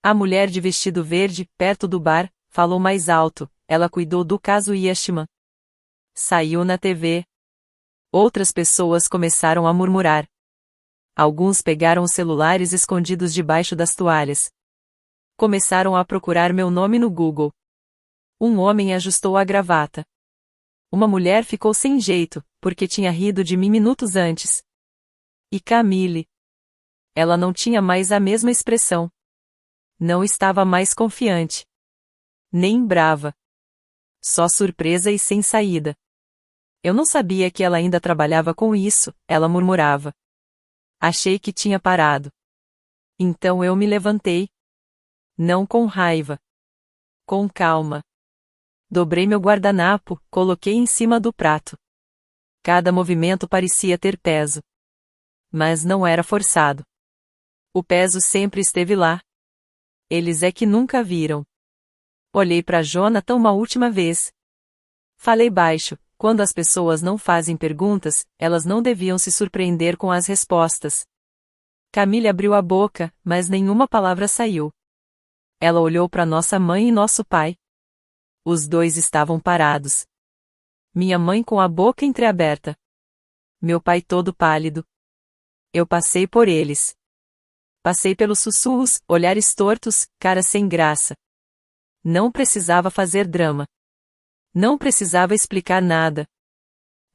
A mulher de vestido verde, perto do bar, falou mais alto. Ela cuidou do caso Yashima. Saiu na TV. Outras pessoas começaram a murmurar. Alguns pegaram os celulares escondidos debaixo das toalhas. Começaram a procurar meu nome no Google. Um homem ajustou a gravata. Uma mulher ficou sem jeito, porque tinha rido de mim minutos antes. E Camille? Ela não tinha mais a mesma expressão. Não estava mais confiante. Nem brava. Só surpresa e sem saída. Eu não sabia que ela ainda trabalhava com isso, ela murmurava. Achei que tinha parado. Então eu me levantei. Não com raiva. Com calma. Dobrei meu guardanapo, coloquei em cima do prato. Cada movimento parecia ter peso. Mas não era forçado. O peso sempre esteve lá. Eles é que nunca viram. Olhei para Jonathan uma última vez. Falei baixo, quando as pessoas não fazem perguntas, elas não deviam se surpreender com as respostas. Camille abriu a boca, mas nenhuma palavra saiu. Ela olhou para nossa mãe e nosso pai. Os dois estavam parados. Minha mãe com a boca entreaberta. Meu pai todo pálido. Eu passei por eles. Passei pelos sussurros, olhares tortos, caras sem graça. Não precisava fazer drama. Não precisava explicar nada.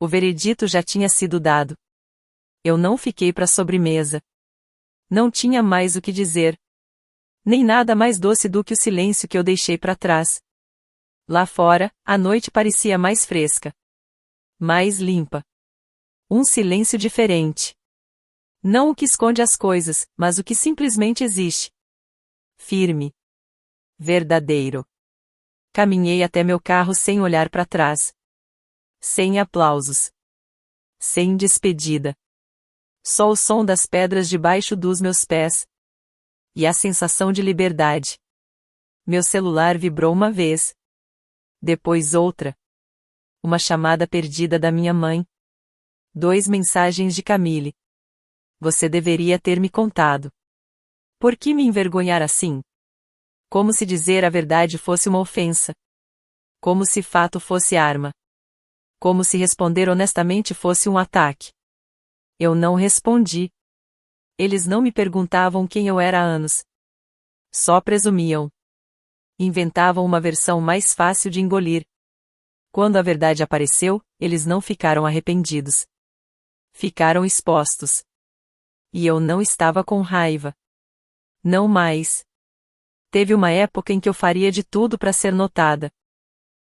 O veredito já tinha sido dado. Eu não fiquei para sobremesa. Não tinha mais o que dizer. Nem nada mais doce do que o silêncio que eu deixei para trás. Lá fora, a noite parecia mais fresca. Mais limpa. Um silêncio diferente. Não o que esconde as coisas, mas o que simplesmente existe. Firme. Verdadeiro. Caminhei até meu carro sem olhar para trás. Sem aplausos. Sem despedida. Só o som das pedras debaixo dos meus pés. E a sensação de liberdade. Meu celular vibrou uma vez. Depois outra. Uma chamada perdida da minha mãe. 2 mensagens de Camille. Você deveria ter me contado. Por que me envergonhar assim? Como se dizer a verdade fosse uma ofensa. Como se fato fosse arma. Como se responder honestamente fosse um ataque. Eu não respondi. Eles não me perguntavam quem eu era há anos. Só presumiam. Inventavam uma versão mais fácil de engolir. Quando a verdade apareceu, eles não ficaram arrependidos. Ficaram expostos. E eu não estava com raiva. Não mais. Teve uma época em que eu faria de tudo para ser notada.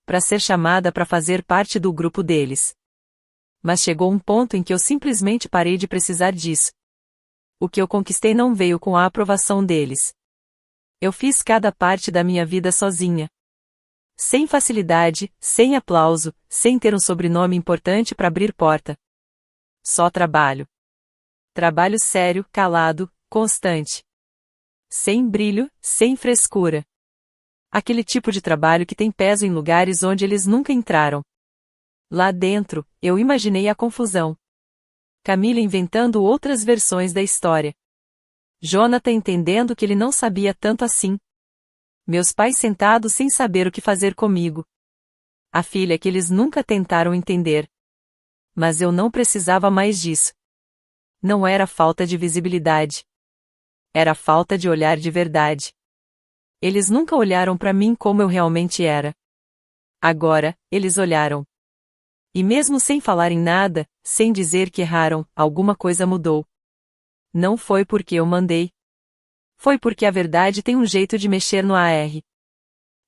Para ser chamada para fazer parte do grupo deles. Mas chegou um ponto em que eu simplesmente parei de precisar disso. O que eu conquistei não veio com a aprovação deles. Eu fiz cada parte da minha vida sozinha. Sem facilidade, sem aplauso, sem ter um sobrenome importante para abrir porta. Só trabalho. Trabalho sério, calado, constante. Sem brilho, sem frescura. Aquele tipo de trabalho que tem peso em lugares onde eles nunca entraram. Lá dentro, eu imaginei a confusão. Camille inventando outras versões da história. Jonathan entendendo que ele não sabia tanto assim. Meus pais sentados sem saber o que fazer comigo. A filha que eles nunca tentaram entender. Mas eu não precisava mais disso. Não era falta de visibilidade. Era falta de olhar de verdade. Eles nunca olharam para mim como eu realmente era. Agora, eles olharam. E mesmo sem falarem nada, sem dizer que erraram, alguma coisa mudou. Não foi porque eu mandei. Foi porque a verdade tem um jeito de mexer no AR.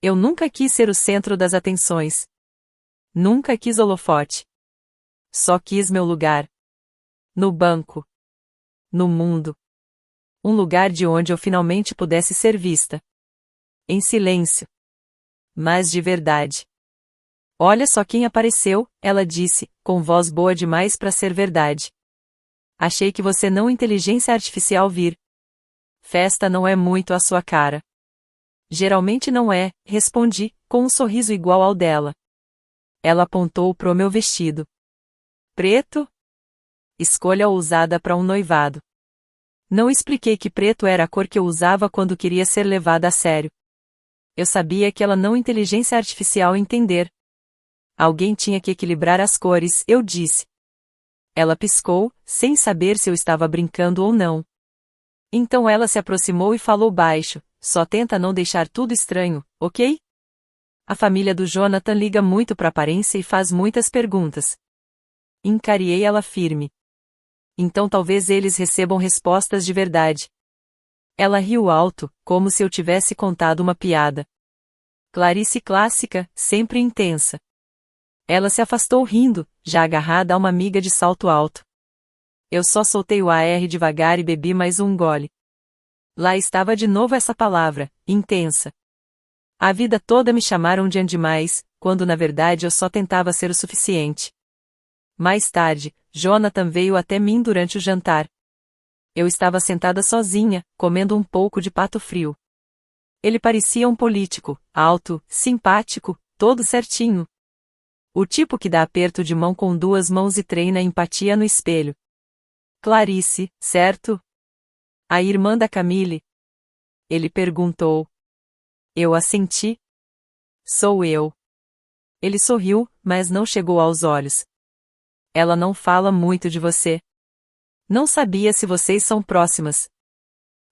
Eu nunca quis ser o centro das atenções. Nunca quis holofote. Só quis meu lugar. No banco. No mundo. Um lugar de onde eu finalmente pudesse ser vista. Em silêncio. Mas de verdade. Olha só quem apareceu, ela disse, com voz boa demais para ser verdade. Achei que você não inteligência artificial vir. Festa não é muito a sua cara. Geralmente não é, respondi, com um sorriso igual ao dela. Ela apontou pro meu vestido. Preto? Escolha ousada para um noivado. Não expliquei que preto era a cor que eu usava quando queria ser levada a sério. Eu sabia que ela não inteligência artificial entender. Alguém tinha que equilibrar as cores, eu disse. Ela piscou, sem saber se eu estava brincando ou não. Então ela se aproximou e falou baixo, só tenta não deixar tudo estranho, ok? A família do Jonathan liga muito pra aparência e faz muitas perguntas. Encariei ela firme. Então talvez eles recebam respostas de verdade. Ela riu alto, como se eu tivesse contado uma piada. Clarice clássica, sempre intensa. Ela se afastou rindo, já agarrada a uma amiga de salto alto. Eu só soltei o AR devagar e bebi mais um gole. Lá estava de novo essa palavra, intensa. A vida toda me chamaram de demais, quando na verdade eu só tentava ser o suficiente. Mais tarde, Jonathan veio até mim durante o jantar. Eu estava sentada sozinha, comendo um pouco de pato frio. Ele parecia um político, alto, simpático, todo certinho. O tipo que dá aperto de mão com duas mãos e treina empatia no espelho. Clarice, certo? A irmã da Camille? Ele perguntou. Eu assenti. Sou eu. Ele sorriu, mas não chegou aos olhos. Ela não fala muito de você. Não sabia se vocês são próximas.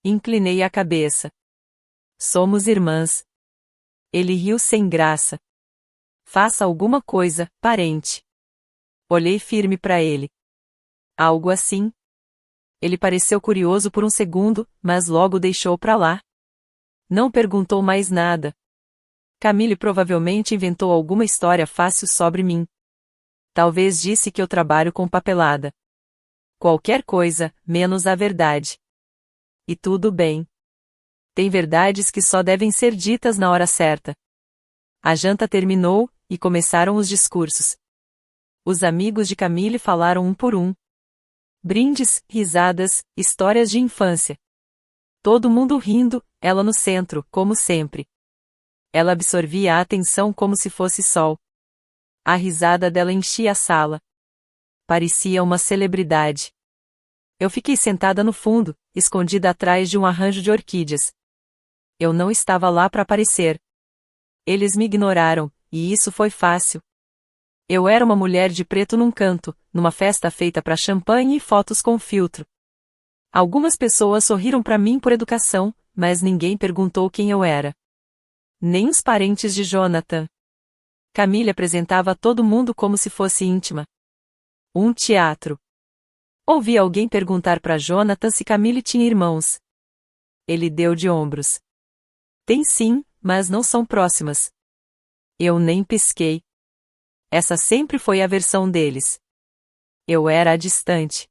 Inclinei a cabeça. Somos irmãs. Ele riu sem graça. Faça alguma coisa, parente. Olhei firme para ele. Algo assim? Ele pareceu curioso por um segundo, mas logo deixou pra lá. Não perguntou mais nada. Camille provavelmente inventou alguma história fácil sobre mim. Talvez disse que eu trabalho com papelada. Qualquer coisa, menos a verdade. E tudo bem. Tem verdades que só devem ser ditas na hora certa. A janta terminou, e começaram os discursos. Os amigos de Camille falaram um por um. Brindes, risadas, histórias de infância. Todo mundo rindo, ela no centro, como sempre. Ela absorvia a atenção como se fosse sol. A risada dela enchia a sala. Parecia uma celebridade. Eu fiquei sentada no fundo, escondida atrás de um arranjo de orquídeas. Eu não estava lá para aparecer. Eles me ignoraram, e isso foi fácil. Eu era uma mulher de preto num canto, numa festa feita para champanhe e fotos com filtro. Algumas pessoas sorriram para mim por educação, mas ninguém perguntou quem eu era. Nem os parentes de Jonathan. Camille apresentava a todo mundo como se fosse íntima. Um teatro. Ouvi alguém perguntar para Jonathan se Camille tinha irmãos. Ele deu de ombros. Tem sim, mas não são próximas. Eu nem pisquei. Essa sempre foi a versão deles. Eu era a distante.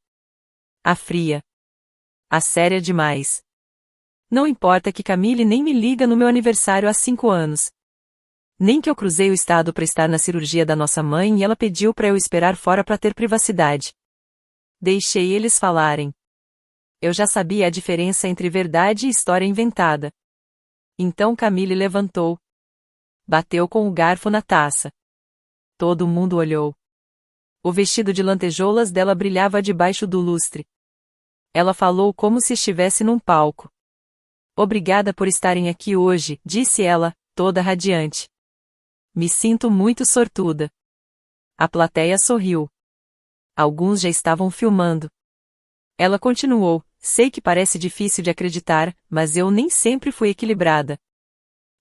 A fria. A séria demais. Não importa que Camille nem me liga no meu aniversário há 5 anos. Nem que eu cruzei o estado para estar na cirurgia da nossa mãe e ela pediu para eu esperar fora para ter privacidade. Deixei eles falarem. Eu já sabia a diferença entre verdade e história inventada. Então Camille levantou. Bateu com o garfo na taça. Todo mundo olhou. O vestido de lantejoulas dela brilhava debaixo do lustre. Ela falou como se estivesse num palco. Obrigada por estarem aqui hoje, disse ela, toda radiante. Me sinto muito sortuda. A plateia sorriu. Alguns já estavam filmando. Ela continuou, sei que parece difícil de acreditar, mas eu nem sempre fui equilibrada.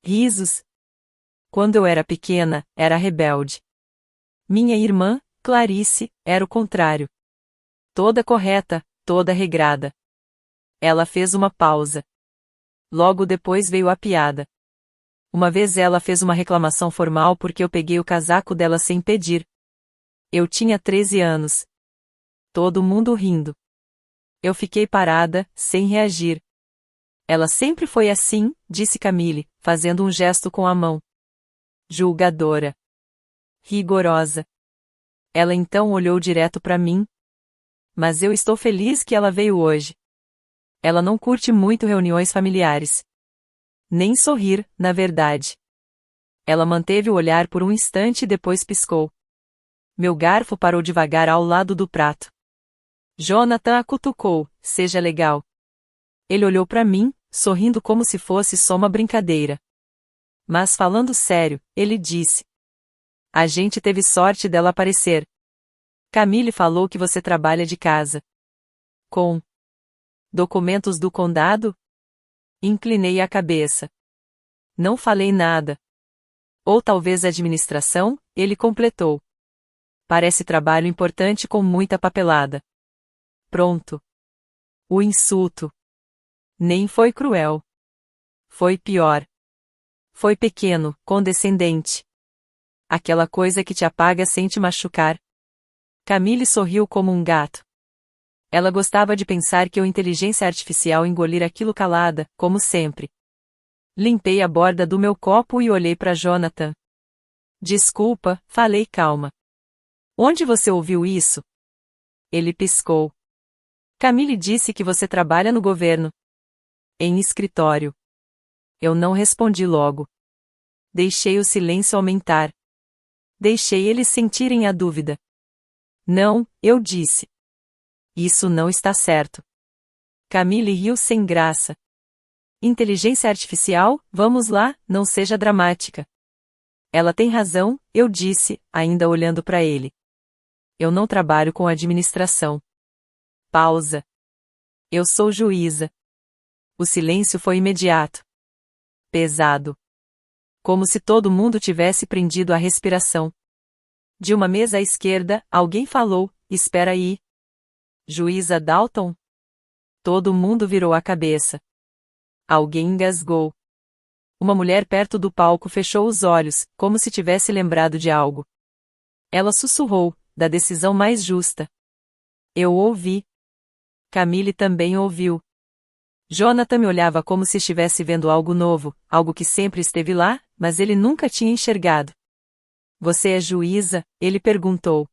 Risos. Quando eu era pequena, era rebelde. Minha irmã, Clarice, era o contrário. Toda correta, toda regrada. Ela fez uma pausa. Logo depois veio a piada. Uma vez ela fez uma reclamação formal porque eu peguei o casaco dela sem pedir. Eu tinha 13 anos. Todo mundo rindo. Eu fiquei parada, sem reagir. Ela sempre foi assim, disse Camille, fazendo um gesto com a mão. Julgadora. Rigorosa. Ela então olhou direto para mim. Mas eu estou feliz que ela veio hoje. Ela não curte muito reuniões familiares. Nem sorrir, na verdade. Ela manteve o olhar por um instante e depois piscou. Meu garfo parou devagar ao lado do prato. Jonathan a cutucou, seja legal. Ele olhou para mim, sorrindo como se fosse só uma brincadeira. Mas falando sério, ele disse: a gente teve sorte dela aparecer. Camille falou que você trabalha de casa. Com documentos do condado? Inclinei a cabeça. Não falei nada. Ou talvez administração, ele completou. Parece trabalho importante com muita papelada. Pronto. O insulto. Nem foi cruel. Foi pior. Foi pequeno, condescendente. Aquela coisa que te apaga sem te machucar. Camille sorriu como um gato. Ela gostava de pensar que a inteligência artificial engolir aquilo calada, como sempre. Limpei a borda do meu copo e olhei para Jonathan. Desculpa, falei calma. Onde você ouviu isso? Ele piscou. Camille disse que você trabalha no governo. Em escritório. Eu não respondi logo. Deixei o silêncio aumentar. Deixei eles sentirem a dúvida. Não, eu disse. Isso não está certo. Camille riu sem graça. Inteligência artificial, vamos lá, não seja dramática. Ela tem razão, eu disse, ainda olhando para ele. Eu não trabalho com administração. Pausa. Eu sou juíza. O silêncio foi imediato. Pesado. Como se todo mundo tivesse prendido a respiração. De uma mesa à esquerda, alguém falou: espera aí. Juíza Dalton? Todo mundo virou a cabeça. Alguém engasgou. Uma mulher perto do palco fechou os olhos, como se tivesse lembrado de algo. Ela sussurrou: da decisão mais justa. Eu ouvi. Camille também ouviu. Jonathan me olhava como se estivesse vendo algo novo, algo que sempre esteve lá, mas ele nunca tinha enxergado. Você é juíza? Ele perguntou.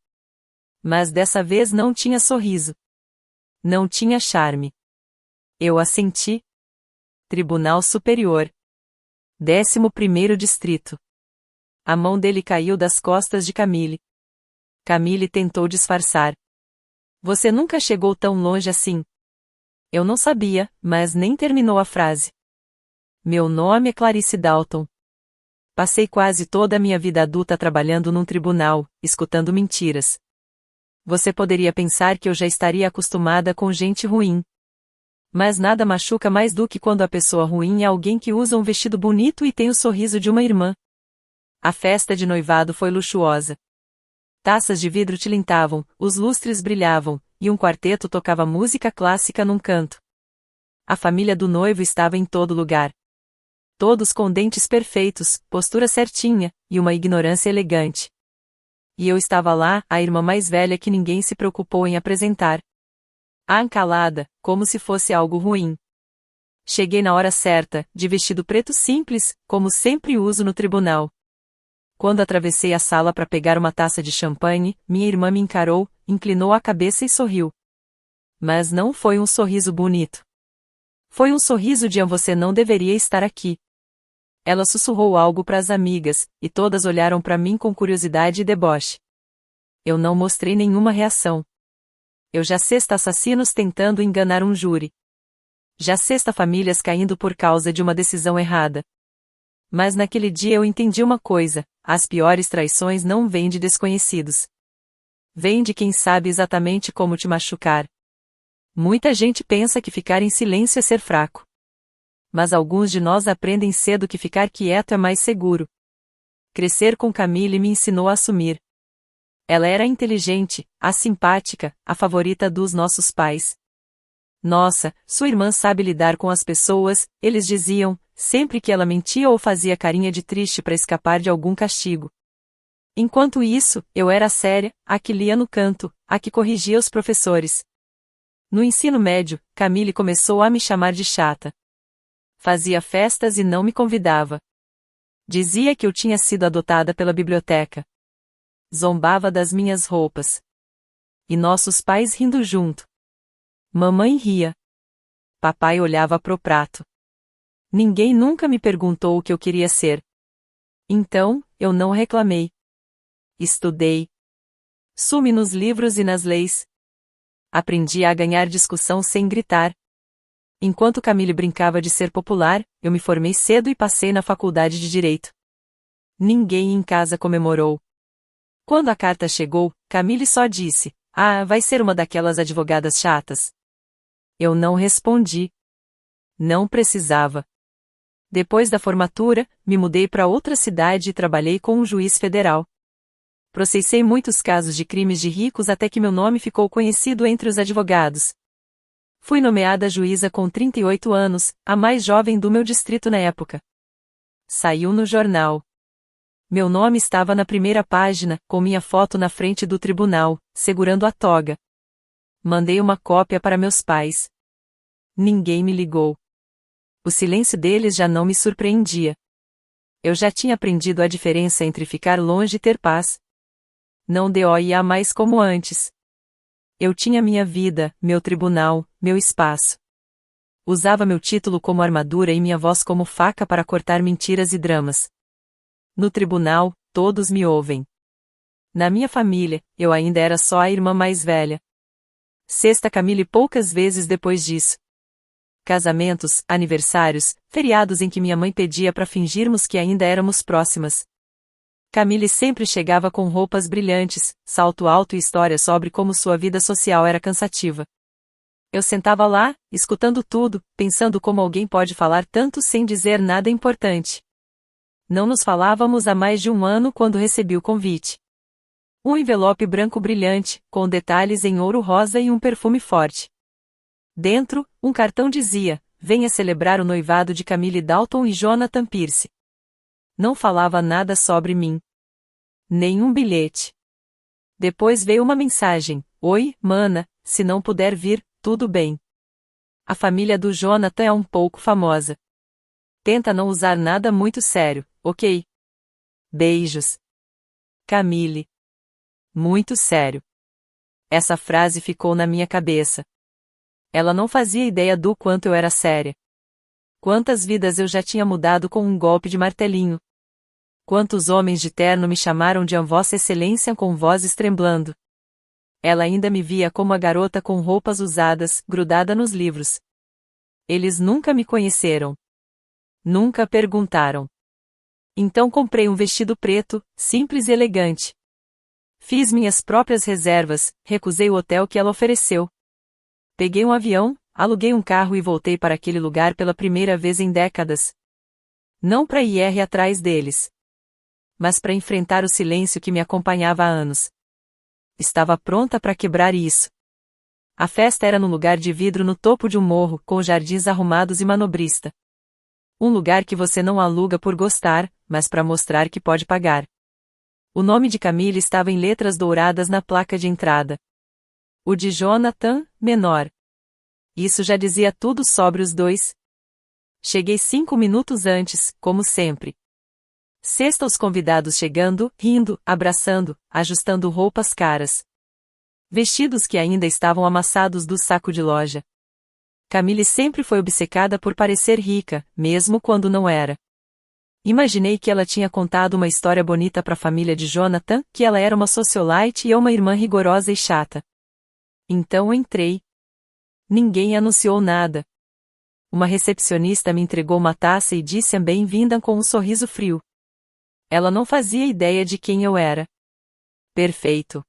Mas dessa vez não tinha sorriso. Não tinha charme. Eu assenti. Tribunal Superior. 11º Distrito. A mão dele caiu das costas de Camille. Camille tentou disfarçar. Você nunca chegou tão longe assim. Eu não sabia, mas nem terminou a frase. Meu nome é Clarice Dalton. Passei quase toda a minha vida adulta trabalhando num tribunal, escutando mentiras. Você poderia pensar que eu já estaria acostumada com gente ruim. Mas nada machuca mais do que quando a pessoa ruim é alguém que usa um vestido bonito e tem o sorriso de uma irmã. A festa de noivado foi luxuosa. Taças de vidro tilintavam, os lustres brilhavam, e um quarteto tocava música clássica num canto. A família do noivo estava em todo lugar. Todos com dentes perfeitos, postura certinha, e uma ignorância elegante. E eu estava lá, a irmã mais velha que ninguém se preocupou em apresentar. Calada, como se fosse algo ruim. Cheguei na hora certa, de vestido preto simples, como sempre uso no tribunal. Quando atravessei a sala para pegar uma taça de champanhe, minha irmã me encarou, inclinou a cabeça e sorriu. Mas não foi um sorriso bonito. Foi um sorriso de você não deveria estar aqui. Ela sussurrou algo para as amigas, e todas olharam para mim com curiosidade e deboche. Eu não mostrei nenhuma reação. Eu já sexta assassinos tentando enganar um júri. Já sexta famílias caindo por causa de uma decisão errada. Mas naquele dia eu entendi uma coisa: as piores traições não vêm de desconhecidos. Vêm de quem sabe exatamente como te machucar. Muita gente pensa que ficar em silêncio é ser fraco. Mas alguns de nós aprendem cedo que ficar quieto é mais seguro. Crescer com Camille me ensinou a assumir. Ela era inteligente, a simpática, a favorita dos nossos pais. Nossa, sua irmã sabe lidar com as pessoas, eles diziam, sempre que ela mentia ou fazia carinha de triste para escapar de algum castigo. Enquanto isso, eu era a séria, a que lia no canto, a que corrigia os professores. No ensino médio, Camille começou a me chamar de chata. Fazia festas e não me convidava. Dizia que eu tinha sido adotada pela biblioteca. Zombava das minhas roupas. E nossos pais rindo junto. Mamãe ria. Papai olhava pro prato. Ninguém nunca me perguntou o que eu queria ser. Então, eu não reclamei. Estudei. Sumi nos livros e nas leis. Aprendi a ganhar discussão sem gritar. Enquanto Camille brincava de ser popular, eu me formei cedo e passei na faculdade de Direito. Ninguém em casa comemorou. Quando a carta chegou, Camille só disse: "Ah, vai ser uma daquelas advogadas chatas." Eu não respondi. Não precisava. Depois da formatura, me mudei para outra cidade e trabalhei com um juiz federal. Processei muitos casos de crimes de ricos até que meu nome ficou conhecido entre os advogados. Fui nomeada juíza com 38 anos, a mais jovem do meu distrito na época. Saiu no jornal. Meu nome estava na primeira página, com minha foto na frente do tribunal, segurando a toga. Mandei uma cópia para meus pais. Ninguém me ligou. O silêncio deles já não me surpreendia. Eu já tinha aprendido a diferença entre ficar longe e ter paz. Não doía mais como antes. Eu tinha minha vida, meu tribunal, meu espaço. Usava meu título como armadura e minha voz como faca para cortar mentiras e dramas. No tribunal, todos me ouvem. Na minha família, eu ainda era só a irmã mais velha. Sexta Camille poucas vezes depois disso. Casamentos, aniversários, feriados em que minha mãe pedia para fingirmos que ainda éramos próximas. Camille sempre chegava com roupas brilhantes, salto alto e histórias sobre como sua vida social era cansativa. Eu sentava lá, escutando tudo, pensando como alguém pode falar tanto sem dizer nada importante. Não nos falávamos há mais de um ano quando recebi o convite. Um envelope branco brilhante, com detalhes em ouro rosa e um perfume forte. Dentro, um cartão dizia: "Venha celebrar o noivado de Camille Dalton e Jonathan Pierce." Não falava nada sobre mim. Nenhum bilhete. Depois veio uma mensagem: "Oi, mana, se não puder vir, tudo bem. A família do Jonathan é um pouco famosa. Tenta não usar nada muito sério, ok? Beijos. Camille." Muito sério. Essa frase ficou na minha cabeça. Ela não fazia ideia do quanto eu era séria. Quantas vidas eu já tinha mudado com um golpe de martelinho. Quantos homens de terno me chamaram de Vossa Excelência com vozes tremblando. Ela ainda me via como a garota com roupas usadas, grudada nos livros. Eles nunca me conheceram. Nunca perguntaram. Então comprei um vestido preto, simples e elegante. Fiz minhas próprias reservas, recusei o hotel que ela ofereceu. Peguei um avião, aluguei um carro e voltei para aquele lugar pela primeira vez em décadas. Não para ir atrás deles, mas para enfrentar o silêncio que me acompanhava há anos. Estava pronta para quebrar isso. A festa era num lugar de vidro no topo de um morro, com jardins arrumados e manobrista. Um lugar que você não aluga por gostar, mas para mostrar que pode pagar. O nome de Camille estava em letras douradas na placa de entrada. O de Jonathan, menor. Isso já dizia tudo sobre os dois. Cheguei 5 minutos antes, como sempre. Sexta, os convidados chegando, rindo, abraçando, ajustando roupas caras. Vestidos que ainda estavam amassados do saco de loja. Camille sempre foi obcecada por parecer rica, mesmo quando não era. Imaginei que ela tinha contado uma história bonita para a família de Jonathan, que ela era uma socialite e eu uma irmã rigorosa e chata. Então entrei. Ninguém anunciou nada. Uma recepcionista me entregou uma taça e disse bem-vinda com um sorriso frio. Ela não fazia ideia de quem eu era. Perfeito.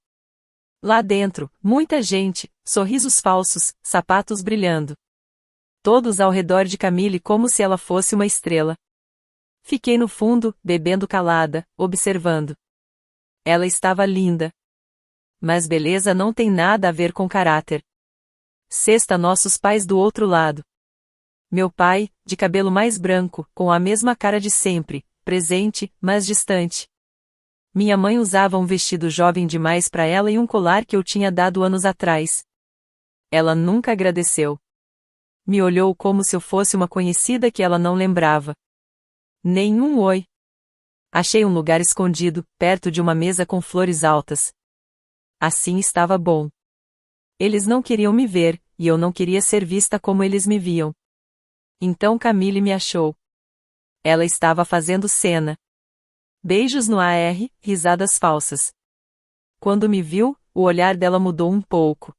Lá dentro, muita gente, sorrisos falsos, sapatos brilhando. Todos ao redor de Camille como se ela fosse uma estrela. Fiquei no fundo, bebendo calada, observando. Ela estava linda. Mas beleza não tem nada a ver com caráter. Sexta, nossos pais do outro lado. Meu pai, de cabelo mais branco, com a mesma cara de sempre, presente, mas distante. Minha mãe usava um vestido jovem demais para ela e um colar que eu tinha dado anos atrás. Ela nunca agradeceu. Me olhou como se eu fosse uma conhecida que ela não lembrava. Nenhum oi. Achei um lugar escondido, perto de uma mesa com flores altas. Assim estava bom. Eles não queriam me ver, e eu não queria ser vista como eles me viam. Então Camille me achou. Ela estava fazendo cena. Beijos no ar, risadas falsas. Quando me viu, o olhar dela mudou um pouco.